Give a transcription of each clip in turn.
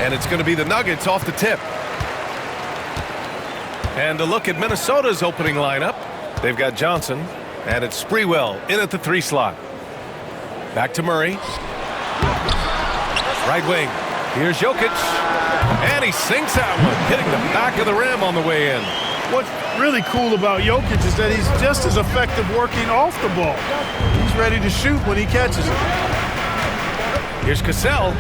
And it's going to be the Nuggets off the tip. And a look at Minnesota's opening lineup. They've got Johnson, and it's Sprewell in at the 3 slot. Back to Murray. Right wing. Here's Jokic. And he sinks that one, hitting the back of the rim on the way in. What's really cool about Jokic is that he's just as effective working off the ball. He's ready to shoot when he catches it. Here's Cassell.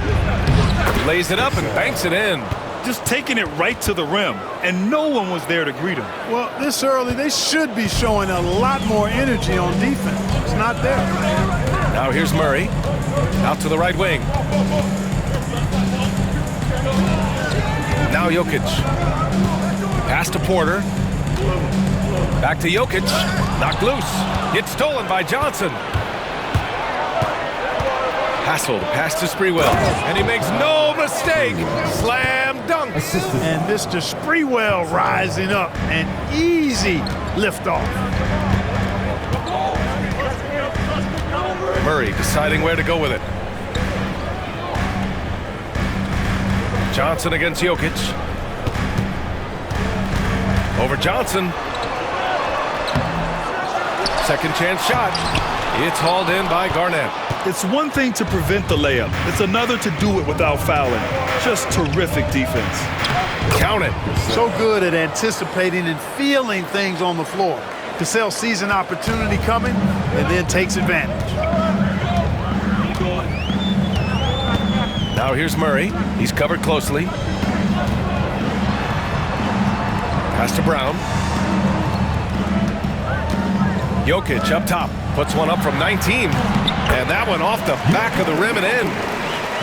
Lays it up and banks it in. Just taking it right to the rim, and no one was there to greet him. Well, this early, they should be showing a lot more energy on defense. It's not there. Now here's Murray. Out to the right wing. Now Jokic. Pass to Porter. Back to Jokic. Knocked loose. It's stolen by Johnson. Hassel, pass to Sprewell. And he makes no mistake. Slam dunk. And Mr. Sprewell rising up. An easy liftoff. Murray deciding where to go with it. Johnson against Jokic. Over Johnson. Second chance shot. It's hauled in by Garnett. It's one thing to prevent the layup. It's another to do it without fouling. Just terrific defense. Count it. So good at anticipating and feeling things on the floor. Cassell sees an opportunity coming and then takes advantage. Now here's Murray. He's covered closely. Pass to Brown. Jokic up top. Puts one up from 19. And that one off the back of the rim and in.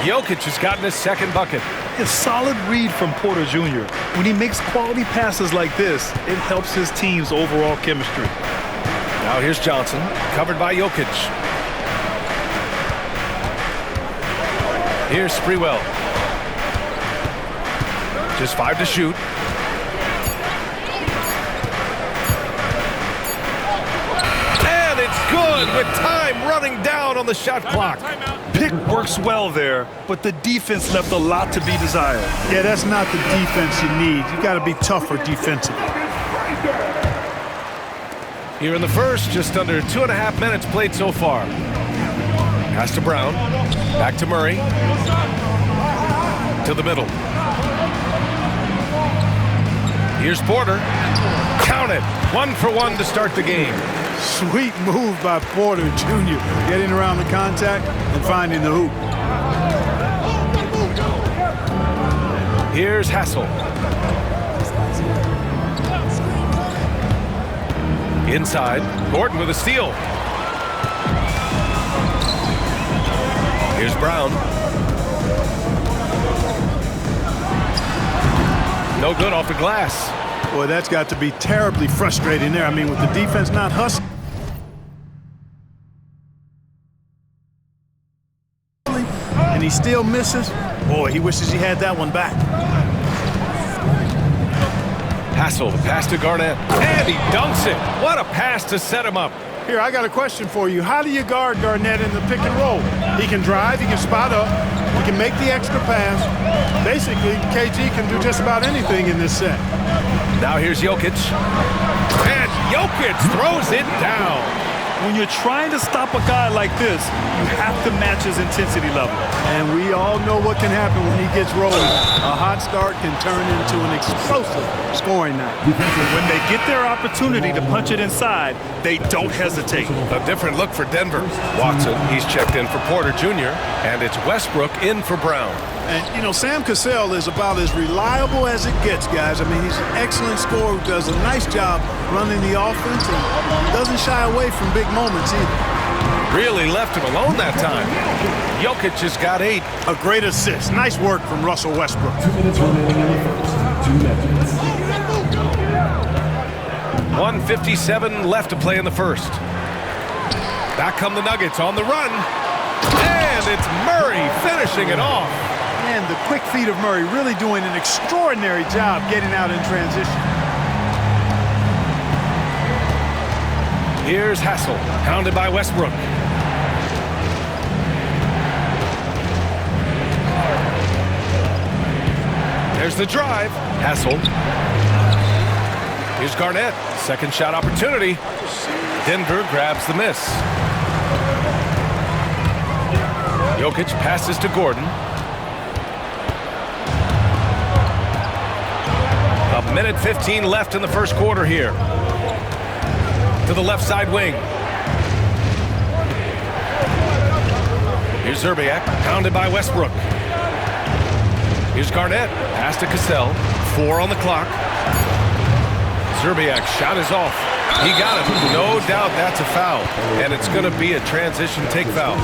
Jokic has gotten his second bucket. A solid read from Porter Jr. When he makes quality passes like this, it helps his team's overall chemistry. Now here's Johnson. Covered by Jokic. Here's Sprewell. Just 5 to shoot. And it's good with time running down on the shot clock. Pick works well there, but the defense left a lot to be desired. Yeah, that's not the defense you need. You got to be tougher defensively. Here in the first, just under 2.5 minutes played so far. Pass to Brown. Back to Murray. To the middle. Here's Porter. Count it. 1 for 1 to start the game. Sweet move by Porter Jr. Getting around the contact and finding the hoop. Here's Hassel. Inside. Gordon with a steal. Here's Brown. No good off the glass. Boy, that's got to be terribly frustrating there. I mean, with the defense not hustling, and he still misses. Boy, he wishes he had that one back. Hassel, the pass to Garnett. And he dunks it. What a pass to set him up. Here, I got a question for you. How do you guard Garnett in the pick and roll? He can drive, he can spot up, he can make the extra pass. Basically, KG can do just about anything in this set. Now here's Jokic. And Jokic throws it down. When you're trying to stop a guy like this, you have to match his intensity level. And we all know what can happen when he gets rolling. A hot start can turn into an explosive scoring night. When they get their opportunity to punch it inside, they don't hesitate. A different look for Denver. Watson, he's checked in for Porter Jr., and it's Westbrook in for Brown. And, you know, Sam Cassell is about as reliable as it gets, guys. I mean, he's an excellent scorer who does a nice job running the offense and doesn't shy away from big moments either. Really left him alone that time. Jokic has got 8. A great assist. Nice work from Russell Westbrook. 2 minutes remaining in the first. 2 minutes. 1:57 left to play in the first. Back come the Nuggets on the run. And it's Murray finishing it off. And the quick feet of Murray really doing an extraordinary job getting out in transition. Here's Hassel, hounded by Westbrook. Here's the drive. Hassel. Here's Garnett. Second shot opportunity. Denver grabs the miss. Jokic passes to Gordon. A minute 15 left in the first quarter here. To the left side wing. Here's Zerbiak, pounded by Westbrook. Here's Garnett, pass to Cassell. 4 on the clock. Zerbiak's shot is off. He got it. No doubt that's a foul. And it's going to be a transition take foul.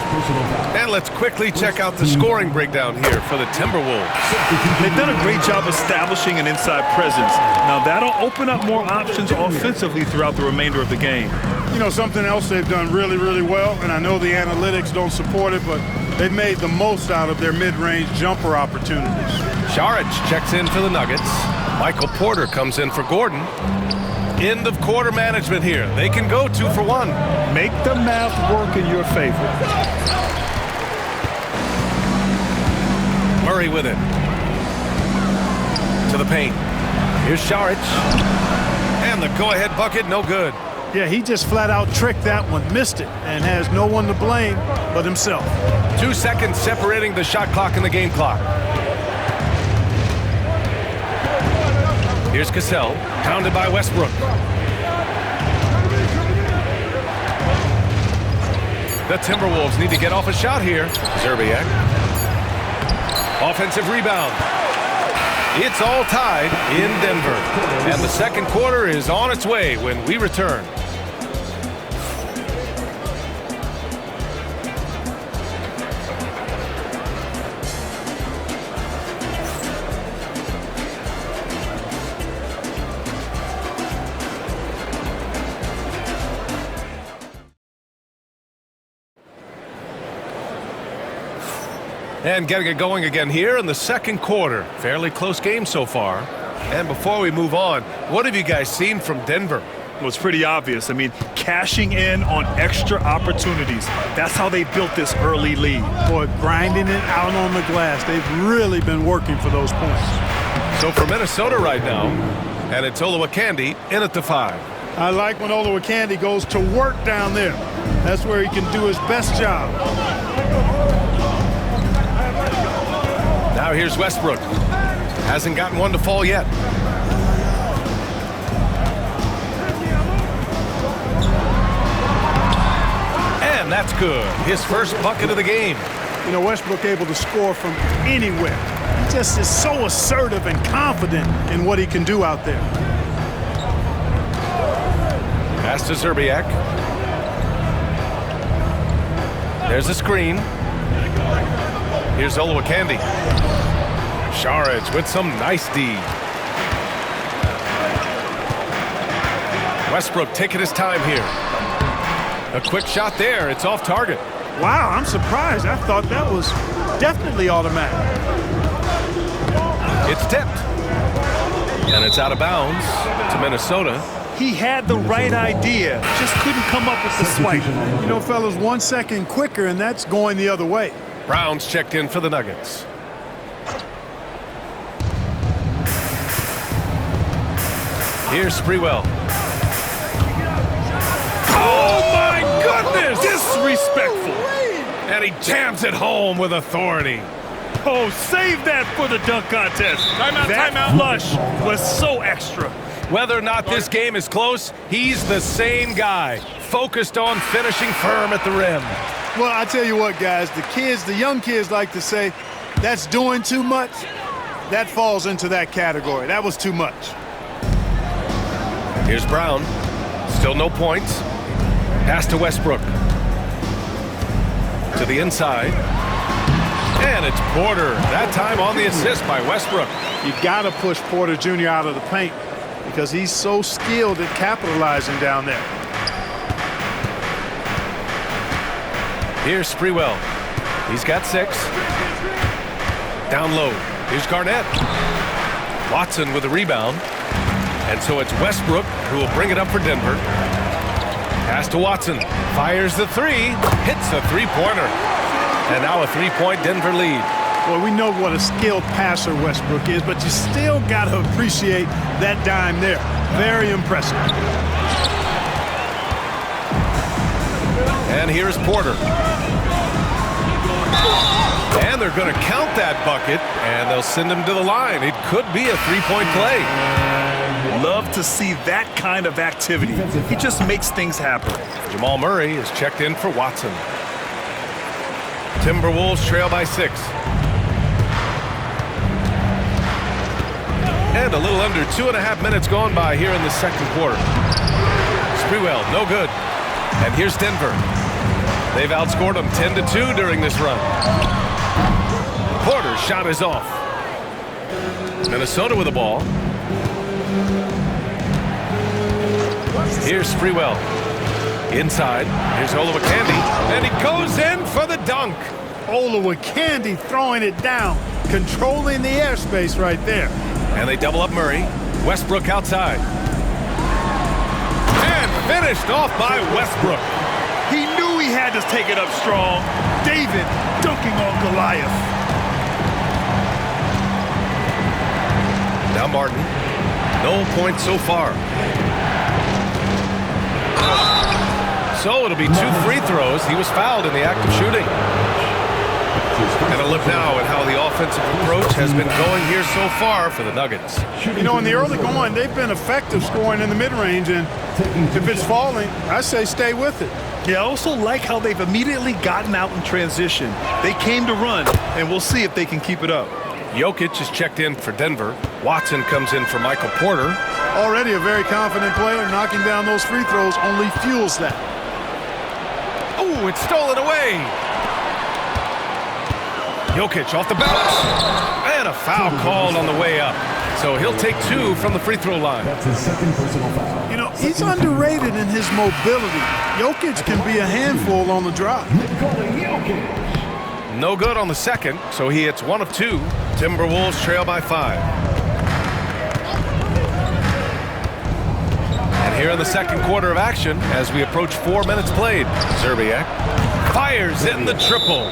And let's quickly check out the scoring breakdown here for the Timberwolves. They've done a great job establishing an inside presence. Now that'll open up more options offensively throughout the remainder of the game. You know, something else they've done really, really well, and I know the analytics don't support it, but they've made the most out of their mid-range jumper opportunities. Saric checks in for the Nuggets. Michael Porter comes in for Gordon. End of quarter management here. They can go 2 for 1. Make the math work in your favor. Murray with it. To the paint. Here's Saric. And the go-ahead bucket, no good. Yeah, he just flat-out tricked that one, missed it, and has no one to blame but himself. 2 seconds separating the shot clock and the game clock. Here's Cassell, pounded by Westbrook. The Timberwolves need to get off a shot here. Zerbiak. Offensive rebound. It's all tied in Denver. And the second quarter is on its way when we return. And getting it going again here in the second quarter. Fairly close game so far. And before we move on, what have you guys seen from Denver? Well, it's pretty obvious. I mean, cashing in on extra opportunities. That's how they built this early lead. Boy, grinding it out on the glass. They've really been working for those points. So for Minnesota right now, and it's Olowokandi in at the 5. I like when Olowokandi goes to work down there. That's where he can do his best job. Now here's Westbrook. Hasn't gotten one to fall yet. And that's good. His first bucket of the game. You know, Westbrook able to score from anywhere. He just is so assertive and confident in what he can do out there. Pass to Zerbiak. There's a screen. Here's Olowokandi. Saric with some nice D. Westbrook taking his time here. A quick shot there. It's off target. Wow, I'm surprised. I thought that was definitely automatic. It's tipped. And it's out of bounds to Minnesota. He had the right idea, just couldn't come up with the swipe. You know, fellas, 1 second quicker, and that's going the other way. Brown's checked in for the Nuggets. Here's Sprewell. Oh, my goodness! Disrespectful. And he jams it home with authority. Oh, save that for the dunk contest. Timeout, that timeout. flush was so extra. Whether or not this game is close, he's the same guy, focused on finishing firm at the rim. Well, I tell you what, guys, the young kids like to say, that's doing too much. That falls into that category. That was too much. Here's Brown. Still no points. Pass to Westbrook. To the inside. And it's Porter. That time on the assist by Westbrook. You got to push Porter Jr. out of the paint because he's so skilled at capitalizing down there. Here's Sprewell. He's got 6. Down low. Here's Garnett. Watson with a rebound. And so it's Westbrook who will bring it up for Denver. Pass to Watson. Fires the 3. Hits a 3-pointer. And now a 3-point Denver lead. Well, we know what a skilled passer Westbrook is, but you still got to appreciate that dime there. Very impressive. And here's Porter. And they're going to count that bucket, and they'll send him to the line. It could be a three-point play. Love to see that kind of activity. He just makes things happen. Jamal Murray is checked in for Watson. Timberwolves trail by 6. And a little under 2.5 minutes gone by here in the second quarter. Sprewell, no good. And here's Denver. They've outscored them 10-2 during this run. Porter's shot is off. Minnesota with the ball. Here's Sprewell. Inside. Here's Olowokandi. And he goes in for the dunk. Olowokandi throwing it down, controlling the airspace right there. And they double up Murray. Westbrook outside. And finished off by Westbrook. He knew he had to take it up strong. David dunking on Goliath. Now Martin. No points so far. So it'll be 2 free throws. He was fouled in the act of shooting. And a look now at how the offensive approach has been going here so far for the Nuggets. You know, in the early going, they've been effective scoring in the mid-range, and if it's falling, I say stay with it. Yeah, I also like how they've immediately gotten out in transition. They came to run, and we'll see if they can keep it up. Jokic is checked in for Denver. Watson comes in for Michael Porter. Already a very confident player. Knocking down those free throws only fuels that. Oh, it's stolen away. Jokic off the bounce. And a foul called on the way up. So he'll take 2 from the free throw line. That's his second personal foul. You know, he's underrated in his mobility. Jokic can be a handful on the drop. No good on the second, so he hits 1 of 2. Timberwolves trail by 5. And here in the second quarter of action, as we approach 4 minutes played, Szczerbiak fires in the triple.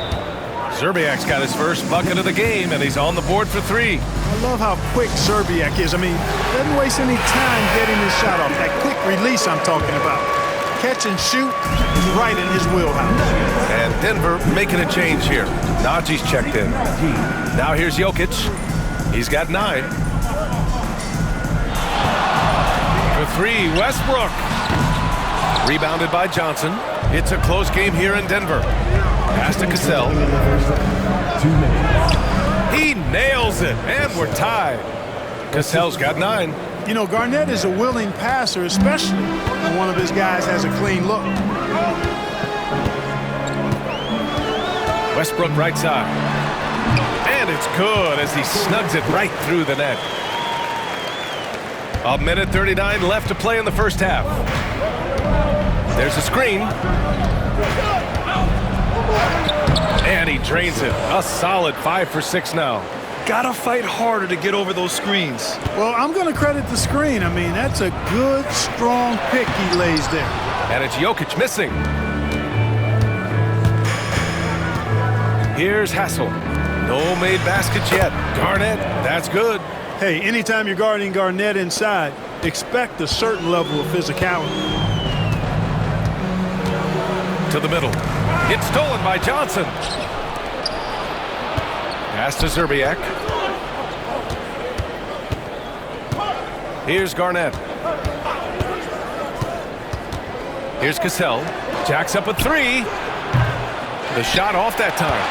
Szczerbiak's got his first bucket of the game, and he's on the board for 3. I love how quick Szczerbiak is. I mean, doesn't waste any time getting his shot off. That quick release I'm talking about. Catch and shoot is right in his wheelhouse. And Denver making a change here. Naji's checked in. Now here's Jokic. He's got 9. For 3, Westbrook. Rebounded by Johnson. It's a close game here in Denver. Pass to Cassell. 2 minutes. He nails it, and we're tied. Cassell's got 9. You know, Garnett is a willing passer, especially when one of his guys has a clean look. Westbrook right side. And it's good as he snugs it right through the net. 1:39 left to play in the first half. There's a screen. And he drains it. A solid 5 for 6 now. Gotta fight harder to get over those screens. Well, I'm going to credit the screen. I mean, that's a good, strong pick he lays there. And it's Jokic missing. Here's Hassel. No made baskets yet. Garnett, that's good. Hey, anytime you're guarding Garnett inside, expect a certain level of physicality. To the middle. It's stolen by Johnson. Pass to Szczerbiak. Here's Garnett. Here's Cassell. Jacks up a 3. The shot off that time.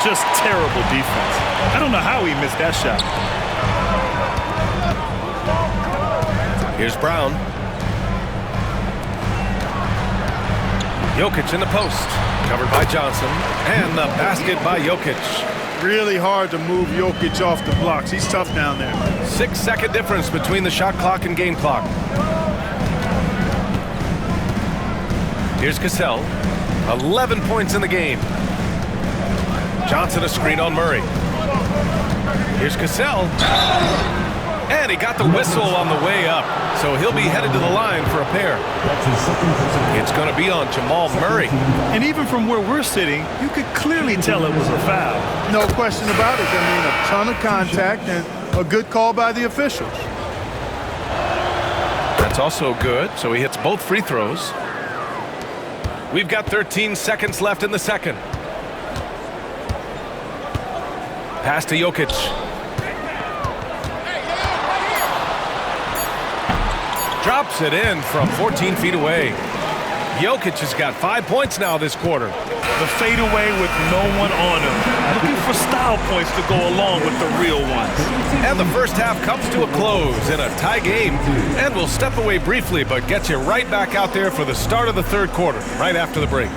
Just terrible defense. I don't know how he missed that shot. Here's Brown. Jokic in the post. Covered by Johnson. And the basket by Jokic. Really hard to move Jokic off the blocks. He's tough down there. 6-second difference between the shot clock and game clock. Here's Cassell. 11 points in the game. Johnson a screen on Murray. Here's Cassell. And he got the whistle on the way up. So he'll be headed to the line for a pair. That's his second personal. It's going to be on Jamal Murray. And even from where we're sitting, you could clearly tell it was a foul. No question about it. I mean, a ton of contact and a good call by the officials. That's also good, so he hits both free throws. We've got 13 seconds left in the second. Pass to Jokic. Drops it in from 14 feet away. Jokic has got 5 points now this quarter. The fadeaway with no one on him. Looking for style points to go along with the real ones. And the first half comes to a close in a tie game. And we'll step away briefly, but get you right back out there for the start of the third quarter, right after the break.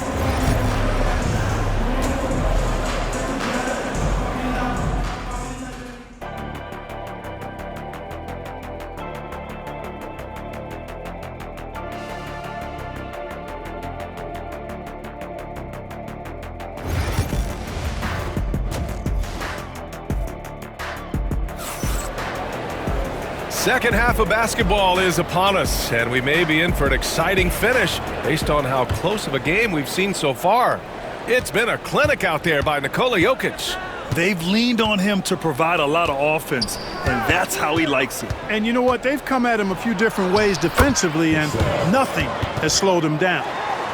Second half of basketball is upon us, and we may be in for an exciting finish based on how close of a game we've seen so far. It's been a clinic out there by Nikola Jokic. They've leaned on him to provide a lot of offense, and that's how he likes it. And you know what? They've come at him a few different ways defensively, and nothing has slowed him down.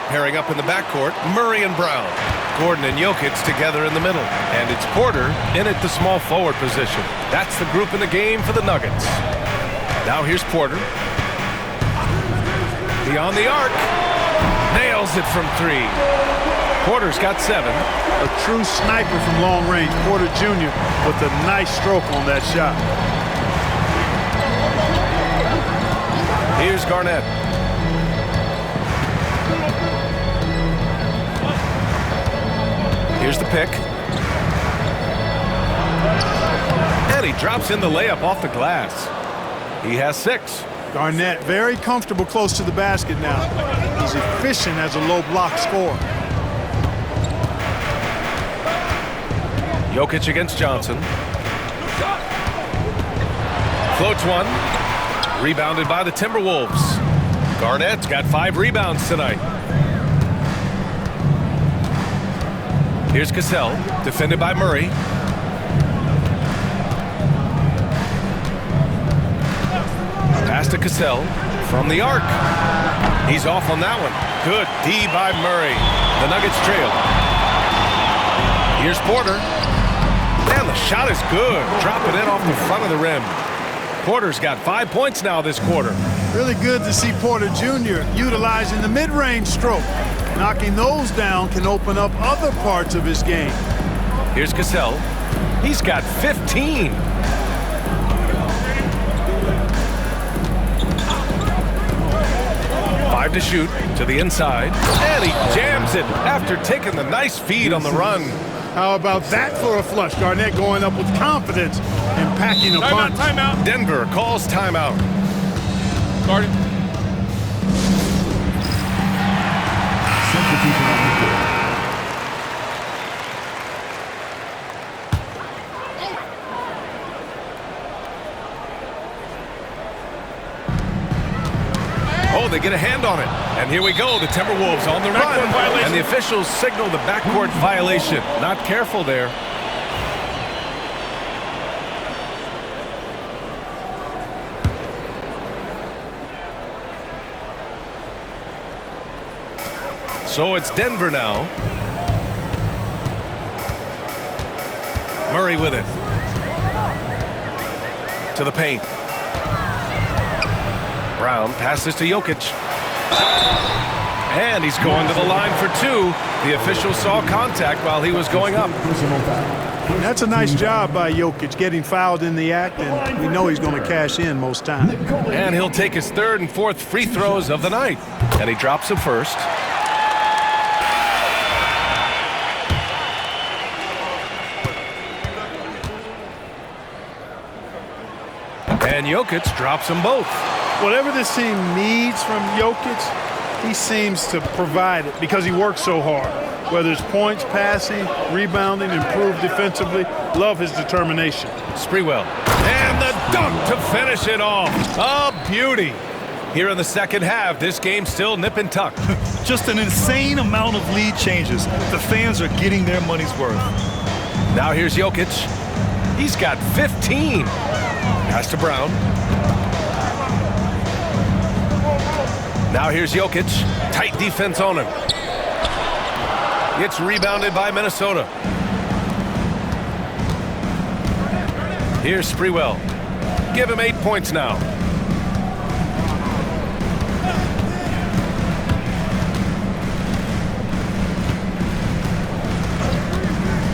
Pairing up in the backcourt, Murray and Brown. Gordon and Jokic together in the middle. And it's Porter in at the small forward position. That's the group in the game for the Nuggets. Now here's Porter. Beyond the arc. Nails it from three. Porter's got 7. A true sniper from long range. Porter Jr. with a nice stroke on that shot. Here's Garnett. Here's the pick. And he drops in the layup off the glass. He has 6. Garnett very comfortable close to the basket now. He's efficient as a low block scorer. Jokic against Johnson. Floats one. Rebounded by the Timberwolves. Garnett's got 5 rebounds tonight. Here's Cassell, defended by Murray. Pass to Cassell from the arc. He's off on that one. Good D by Murray. The Nuggets trail. Here's Porter. And the shot is good. Drop it in off the front of the rim. Porter's got 5 points now this quarter. Really good to see Porter Jr. utilizing the mid-range stroke. Knocking those down can open up other parts of his game. Here's Cassell. He's got 15. To shoot to the inside, and he jams it after taking the nice feed on the run. How about that for a flush? Garnett going up with confidence and packing a punch. Timeout. Denver calls timeout. Guarded. Substitution on the court. Oh, they get a hand on it. And here we go, the Timberwolves on the run. And the officials signal the backcourt violation. Not careful there. So it's Denver now. Murray with it. To the paint. Brown passes to Jokic. And he's going to the line for 2. The official saw contact while he was going up. Personal foul. That's a nice job by Jokic getting fouled in the act, and we know he's going to cash in most times. And he'll take his 3rd and 4th free throws of the night. And he drops them first. And Jokic drops them both. Whatever this team needs from Jokic, he seems to provide it because he works so hard. Whether it's points, passing, rebounding, improved defensively, love his determination. Sprewell. And the dunk to finish it off. A beauty. Here in the second half, this game's still nip and tuck. Just an insane amount of lead changes. The fans are getting their money's worth. Now here's Jokic. He's got 15. Pass to Brown. Now here's Jokic. Tight defense on him. Gets rebounded by Minnesota. Here's Sprewell. Give him 8 points now.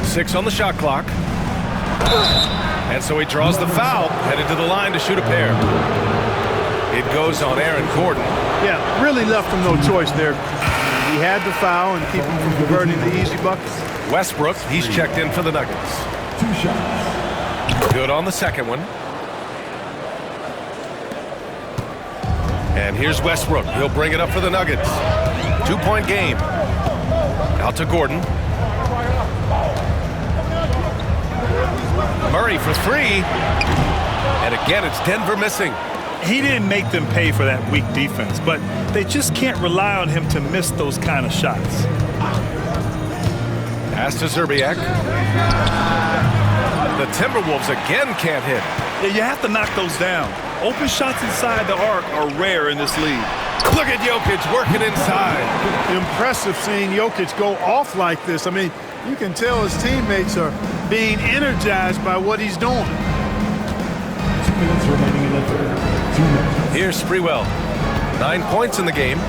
Six on the shot clock. And so he draws the foul, headed to the line to shoot a pair. It goes on Aaron Gordon. Yeah, really left him no choice there. He had the foul and keep him from converting the easy buckets. Westbrook, he's checked in for the Nuggets. 2 shots. Good on the second one. And here's Westbrook. He'll bring it up for the Nuggets. 2-point game. Out to Gordon. Murray for three. And again, it's Denver missing. He didn't make them pay for that weak defense, but they just can't rely on him to miss those kind of shots. Pass to Zerbiak. The Timberwolves again can't hit. Yeah, you have to knock those down. Open shots inside the arc are rare in this league. Look at Jokic working inside. Impressive seeing Jokic go off like this. I mean, you can tell his teammates are being energized by what he's doing. 2 minutes remaining in the third. 2 minutes. Here's Sprewell. 9 points in the game.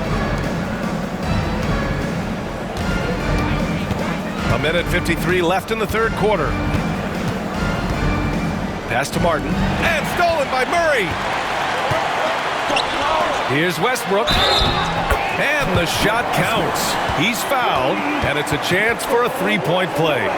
1:53 left in the third quarter. Pass to Martin. And stolen by Murray. Here's Westbrook. And the shot counts. He's fouled, and it's a chance for a three-point play.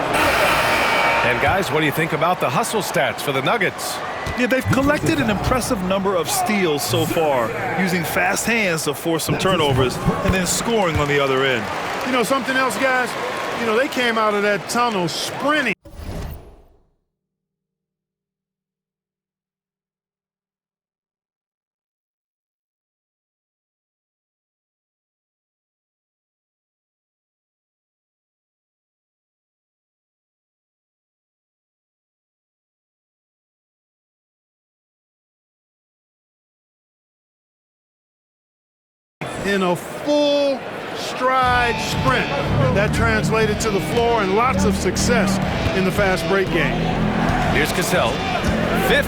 And guys, what do you think about the hustle stats for the Nuggets? Yeah, they've collected an impressive number of steals so far, using fast hands to force some turnovers and then scoring on the other end. You know something else, guys? You know, they came out of that tunnel sprinting. In a full stride sprint that translated to the floor and lots of success in the fast break game. Here's Cassell. 15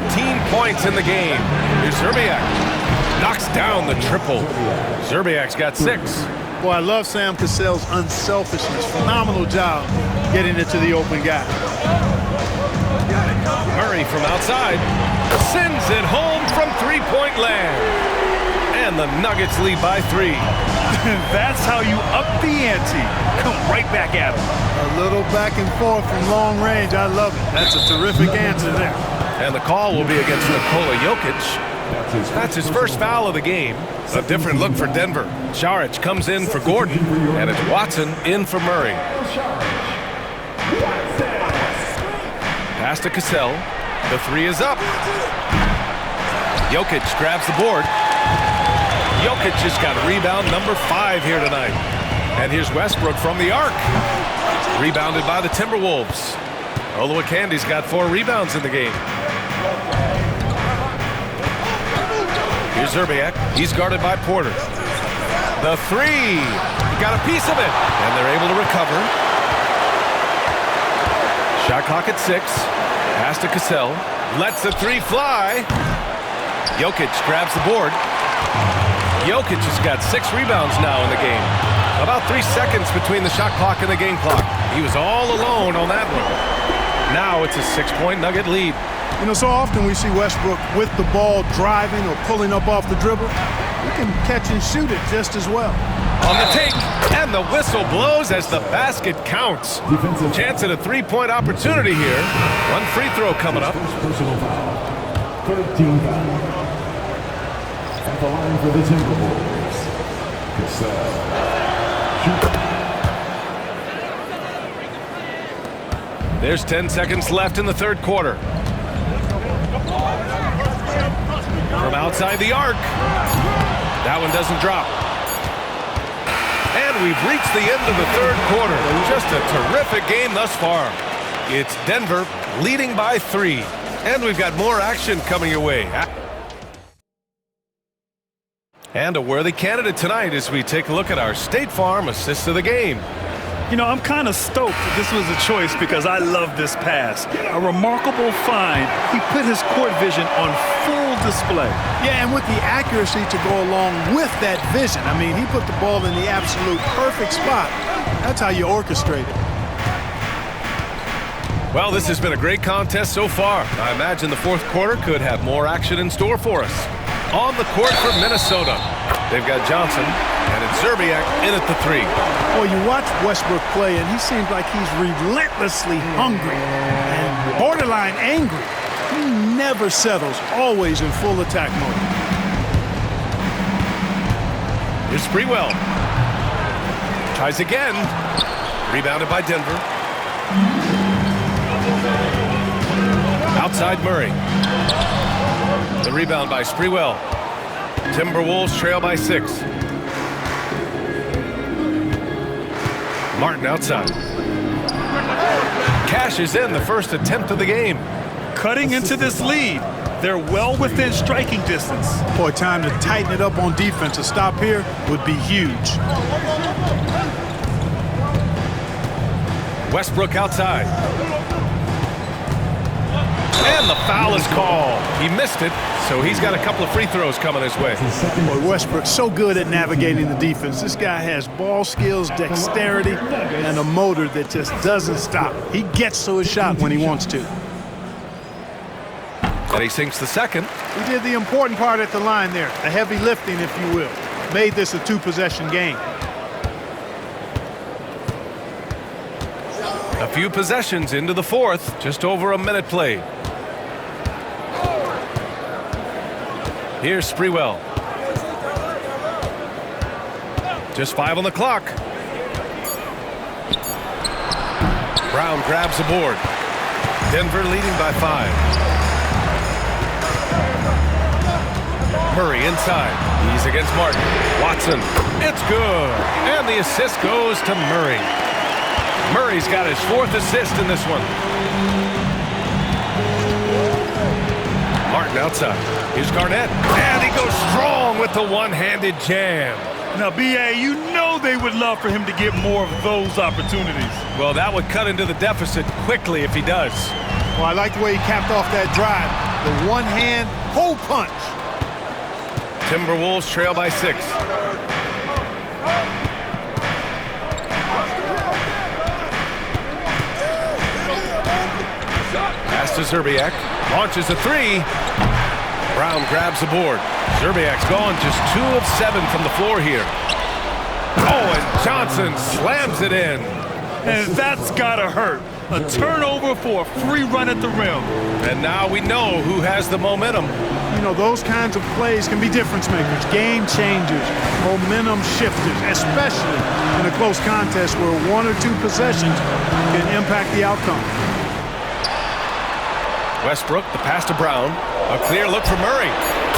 points in the game. Here's Zerbiak. Knocks down the triple. Zerbiak's got 6. Boy, I love Sam Cassell's unselfishness. Phenomenal job getting it to the open guy. Murray from outside. Sends it home from three-point land. And the Nuggets lead by 3. That's how you up the ante. Come right back at him. A little back and forth from long range. I love it. That's a terrific answer there. And the call will be against Nikola Jokic. That's his first foul of the game. A different look for Denver. Saric comes in for Gordon, and it's Watson in for Murray. Pass to Cassell. The 3 is up. Jokic grabs the board. Jokic just got rebound number 5 here tonight. And here's Westbrook from the arc. Rebounded by the Timberwolves. Oluwakandi's got 4 rebounds in the game. Here's Zerbiak. He's guarded by Porter. The 3. He got a piece of it. And they're able to recover. Shot clock at 6. Pass to Cassell. Lets the 3 fly. Jokic grabs the board. Jokic has got 6 rebounds now in the game. About 3 seconds between the shot clock and the game clock. He was all alone on that one. Now it's a 6-point Nugget lead. You know, so often we see Westbrook with the ball driving or pulling up off the dribble. He can catch and shoot it just as well. On the take, and the whistle blows as the basket counts. Chance at a 3-point opportunity here. 1 free throw coming up. First personal foul. 13 foul. At the line for the Timberwolves. Cassell. There's 10 seconds left in the third quarter. From outside the arc. That one doesn't drop. And we've reached the end of the third quarter. Just a terrific game thus far. It's Denver leading by 3. And we've got more action coming your way. And a worthy candidate tonight as we take a look at our State Farm assist of the game. You know, I'm kind of stoked that this was a choice because I love this pass. A remarkable find. He put his court vision on full display. Yeah, and with the accuracy to go along with that vision. I mean, he put the ball in the absolute perfect spot. That's how you orchestrate it. Well, this has been a great contest so far. I imagine the fourth quarter could have more action in store for us. On the court for Minnesota, they've got Johnson, and it's Zerbiak in at the 3. Well, you watch Westbrook play, and he seems like he's relentlessly hungry and borderline angry. He never settles, always in full attack mode. Here's Sprewell. Tries again. Rebounded by Denver. Outside Murray. The rebound by Sprewell. Timberwolves trail by 6. Martin outside. Cashes in the first attempt of the game. Cutting into this lead. They're well within striking distance. Boy, time to tighten it up on defense. A stop here would be huge. Westbrook outside. And the foul is called. He missed it, so he's got a couple of free throws coming his way. Boy, Westbrook's so good at navigating the defense. This guy has ball skills, dexterity, and a motor that just doesn't stop. He gets to his shot when he wants to. And he sinks the second. He did the important part at the line there, the heavy lifting, if you will. Made this a 2-possession game. A few possessions into the fourth, just over a minute played. Here's Sprewell. Just 5 on the clock. Brown grabs the board. Denver leading by 5. Murray inside. He's against Martin. Watson. It's good. And the assist goes to Murray. Murray's got his 4th assist in this one. Martin outside. Here's Garnett. And he goes strong with the one-handed jam. Now, B.A., you know they would love for him to get more of those opportunities. Well, that would cut into the deficit quickly if he does. Well, I like the way he capped off that drive. The one-hand hole punch. Timberwolves trail by 6. Pass to Zerbiak. Launches a 3. Brown grabs the board. Zerbiak's gone just 2 of 7 from the floor here. Oh, and Johnson slams it in. And that's gotta hurt. A turnover for a free run at the rim. And now we know who has the momentum. You know, those kinds of plays can be difference makers, game changers, momentum shifters, especially in a close contest where 1 or 2 possessions can impact the outcome. Westbrook, the pass to Brown. A clear look for Murray.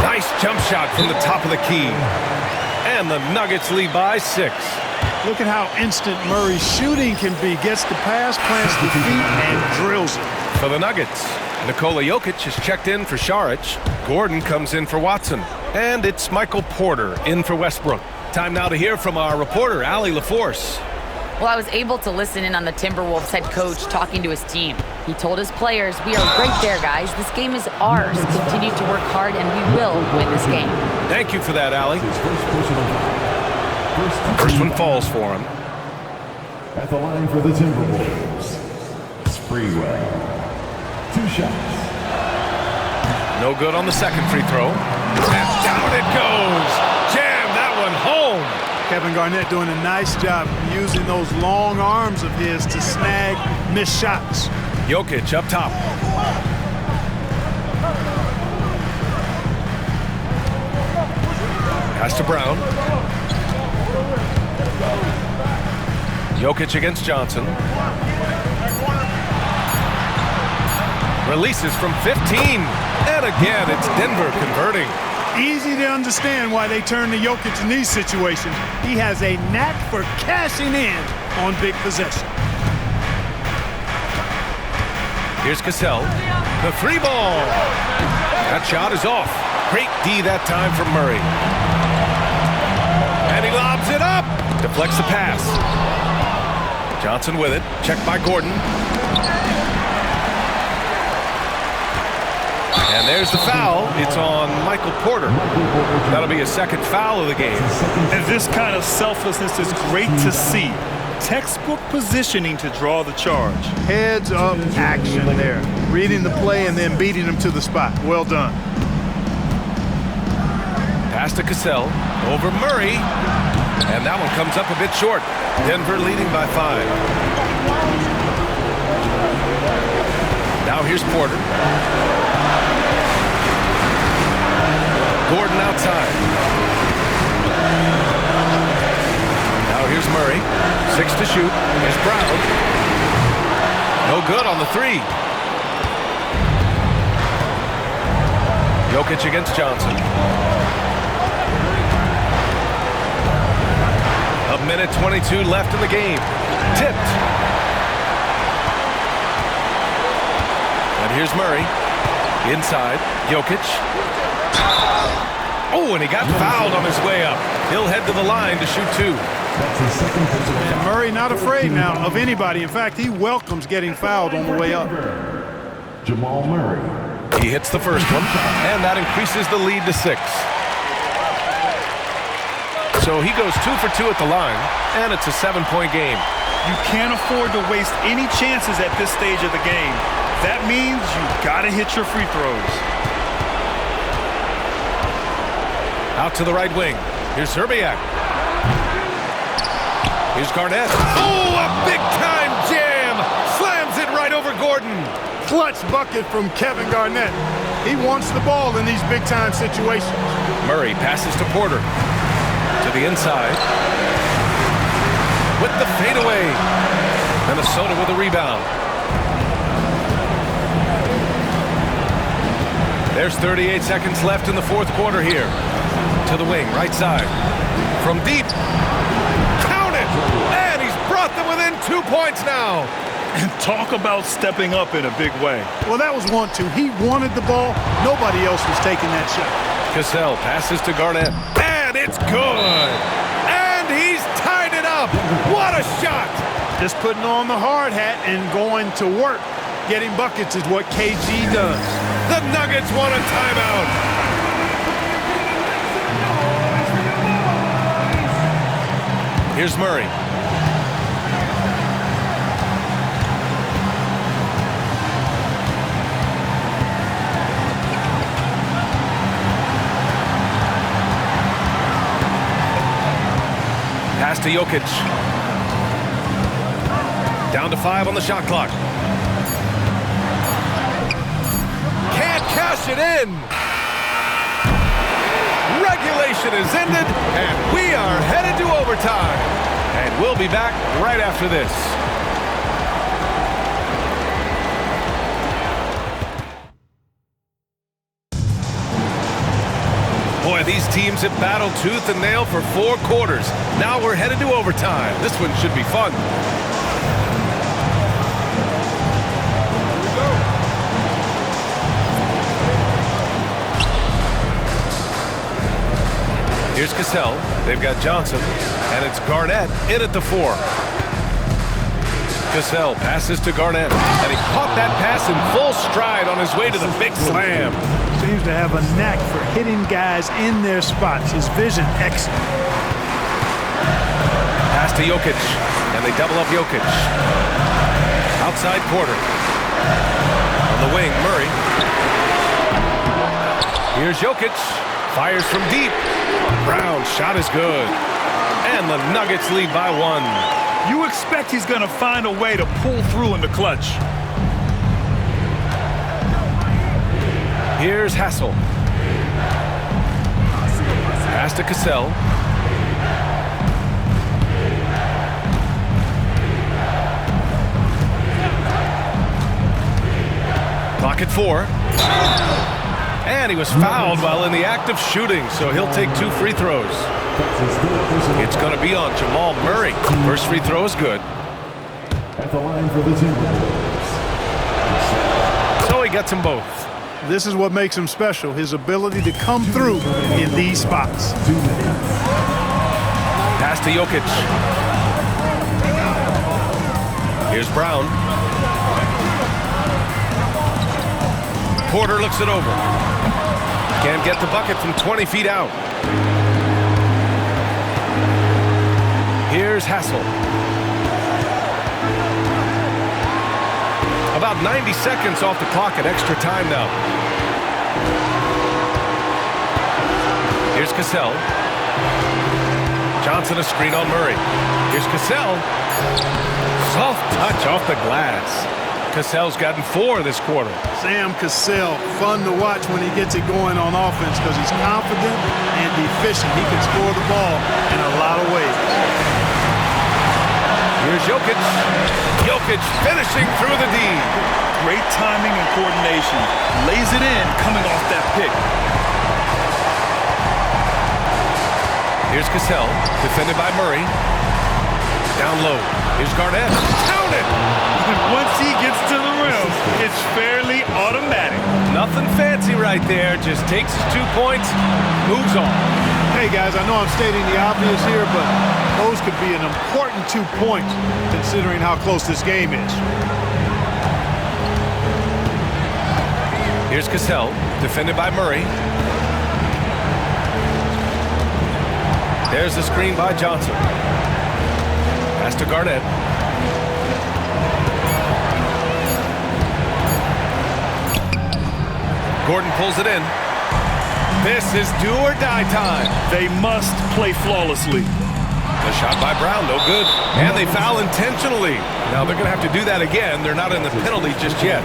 Nice jump shot from the top of the key. And the Nuggets lead by 6. Look at how instant Murray's shooting can be. Gets the pass, plants the feet, and drills it. For the Nuggets, Nikola Jokic is checked in for Šarić. Gordon comes in for Watson. And it's Michael Porter in for Westbrook. Time now to hear from our reporter, Allie LaForce. Well, I was able to listen in on the Timberwolves head coach talking to his team. He told his players, "We are right there, guys. This game is ours. Continue to work hard, and we will win this game." Thank you for that, Allie. First one falls for him. At the line for the Timberwolves, Sprewell. 2 shots. No good on the second free throw. And down it goes. Jam that one home. Kevin Garnett doing a nice job using those long arms of his to snag missed shots. Jokic up top. Pass to Brown. Jokic against Johnson. Releases from 15. And again, it's Denver converting. Easy to understand why they turn to Jokic in these situations. He has a knack for cashing in on big possessions. Here's Cassell. The three ball. That shot is off. Great D that time from Murray. And he lobs it up. Deflects the pass. Johnson with it. Checked by Gordon. And there's the foul. It's on Michael Porter. That'll be a second foul of the game. And this kind of selflessness is great to see. Textbook positioning to draw the charge. Heads up action there. Reading the play and then beating him to the spot. Well done. Pass to Cassell. Over Murray. And that one comes up a bit short. Denver leading by 5. Now here's Porter. Gordon outside. Now here's Murray. 6 to shoot. Here's Brown. No good on the 3. Jokic against Johnson. A minute 22 left in the game. Tipped. And here's Murray. Inside. Jokic. Oh, and he got fouled on his way up. He'll head to the line to shoot 2. And Murray not afraid now of anybody. In fact, he welcomes getting fouled on the way up. Jamal Murray. He hits the first one, and that increases the lead to 6. So he goes 2 for 2 at the line, and it's a 7-point game. You can't afford to waste any chances at this stage of the game. That means you've got to hit your free throws. Out to the right wing. Here's Herbiak. Here's Garnett. Oh, a big-time jam! Slams it right over Gordon. Clutch bucket from Kevin Garnett. He wants the ball in these big-time situations. Murray passes to Porter. To the inside. With the fadeaway. Minnesota with a rebound. There's 38 seconds left in the fourth quarter here. To the wing, right side. From deep. Count it! And he's brought them within 2 points now. And talk about stepping up in a big way. Well, that was 1-2. He wanted the ball. Nobody else was taking that shot. Cassell passes to Garnett. And it's good! And he's tied it up! What a shot! Just putting on the hard hat and going to work. Getting buckets is what KG does. The Nuggets want a timeout. Here's Murray. Pass to Jokic. Down to 5 on the shot clock. Can't cash it in. Regulation is ended, and we are headed to overtime. And we'll be back right after this. Boy, these teams have battled tooth and nail for 4 quarters. Now we're headed to overtime. This one should be fun. Here's Cassell. They've got Johnson, and it's Garnett in at the 4. Cassell passes to Garnett, and he caught that pass in full stride on his way to the big slam. Seems to have a knack for hitting guys in their spots. His vision excellent. Pass to Jokic, and they double up Jokic. Outside Porter. On the wing, Murray. Here's Jokic. Fires from deep. Brown's shot is good. And the Nuggets lead by 1. You expect he's going to find a way to pull through in the clutch. Here's Hassel. Pass to Cassell. Clock at 4. And he was fouled while in the act of shooting, so he'll take 2 free throws. It's going to be on Jamal Murray. First free throw is good. At the line for the Timberwolves. So he gets them both. This is what makes him special, his ability to come through in these spots. 2 minutes. Pass to Jokic. Here's Brown. Porter looks it over. Can't get the bucket from 20 feet out. Here's Hassel. About 90 seconds off the clock at extra time now. Here's Cassell. Johnson a screen on Murray. Here's Cassell. Soft touch off the glass. Cassell's gotten 4 this quarter. Sam Cassell, fun to watch when he gets it going on offense because he's confident and efficient. He can score the ball in a lot of ways. Here's Jokic. Jokic finishing through the D. Great timing and coordination. Lays it in coming off that pick. Here's Cassell, defended by Murray. Down low. Here's Garnett. Count it! Once he gets to the rim, it's fairly automatic. Nothing fancy right there. Just takes his 2 points, moves on. Hey, guys, I know I'm stating the obvious here, but those could be an important 2 points considering how close this game is. Here's Cassell, defended by Murray. There's the screen by Johnson. Pass to Garnett. Gordon pulls it in. This is do or die time. They must play flawlessly. The shot by Brown, no good. And they foul intentionally. Now they're going to have to do that again. They're not in the penalty just yet.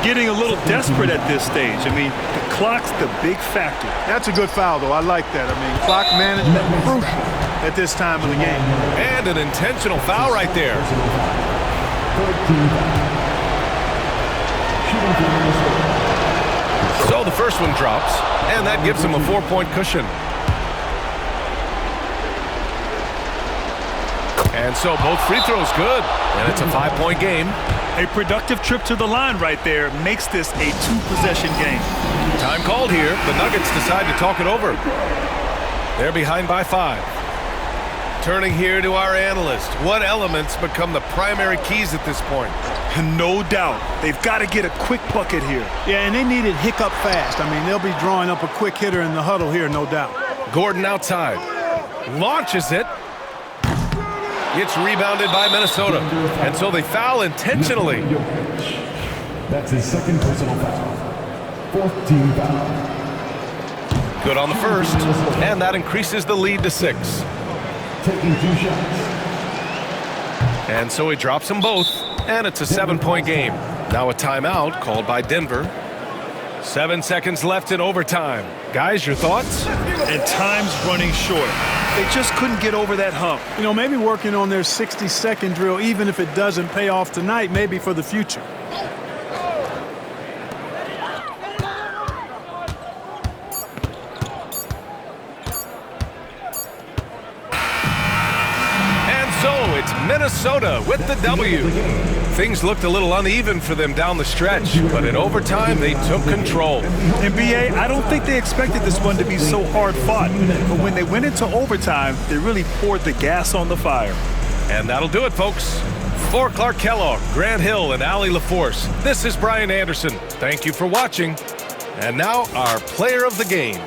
Getting a little desperate at this stage. I mean, the clock's the big factor. That's a good foul, though. I like that. I mean, clock management crucial at this time of the game. And an intentional foul right there. 13 So the first one drops, and that gives him a 4-point cushion. And so both free throws good, and it's a 5-point game. A productive trip to the line right there makes this a 2-possession game. Time called here. The Nuggets decide to talk it over. They're behind by 5. Turning here to our analyst. What elements become the primary keys at this point? No doubt. They've got to get a quick bucket here. Yeah, and they need it hiccup fast. I mean, they'll be drawing up a quick hitter in the huddle here, no doubt. Gordon outside. Launches it. It's rebounded by Minnesota. And so they foul intentionally. That's his second personal foul. 4th team foul. Good on the first. And that increases the lead to 6. Taking 2 shots. And so he drops them both. And it's a 7-point game. Now a timeout called by Denver. 7 seconds left in overtime. Guys, your thoughts? And time's running short. They just couldn't get over that hump. You know, maybe working on their 60-second drill, even if it doesn't pay off tonight, maybe for the future. Minnesota with the W. Things looked a little uneven for them down the stretch, but in overtime, they took control. NBA, I don't think they expected this one to be so hard-fought, but when they went into overtime, they really poured the gas on the fire. And that'll do it, folks. For Clark Kellogg, Grant Hill, and Allie LaForce, this is Brian Anderson. Thank you for watching. And now, our player of the game.